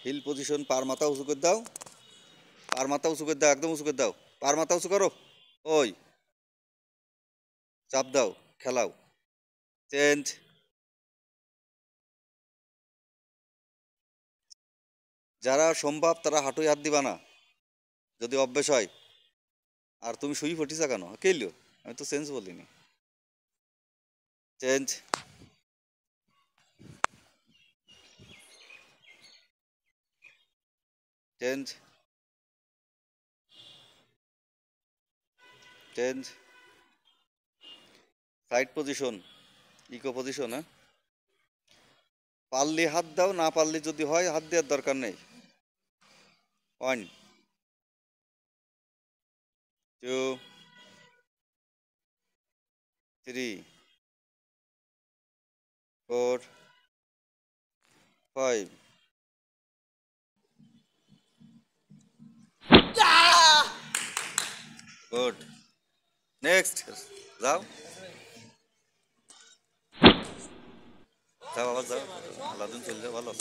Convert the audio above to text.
Hill position, পার মাথা উঁচু করে দাও, পার মাথা উঁচু করে দাও, একদম উঁচু করে দাও, পার মাথা উঁচু করো। ওই চাপ দাও, খেলাও। চেঞ্জ। যারা সম্ভব তারা হাঁটুই হাত দিবা না, যদি অভ্যেস হয়। আর তুমি শুই ফটিসা কেন কেলিও? আমি তো চেঞ্জ বলিনি। Change. Change. Change. Side position, echo position. হ্যাঁ, পারলে হাত দাও, না পারলে যদি হয় হাত দেওয়ার দরকার নেই। 1 2 3 4 5 গুড। নেক্সট। যাও, যাও আবার যাও, আলাদিন চলে যাও, ভালো।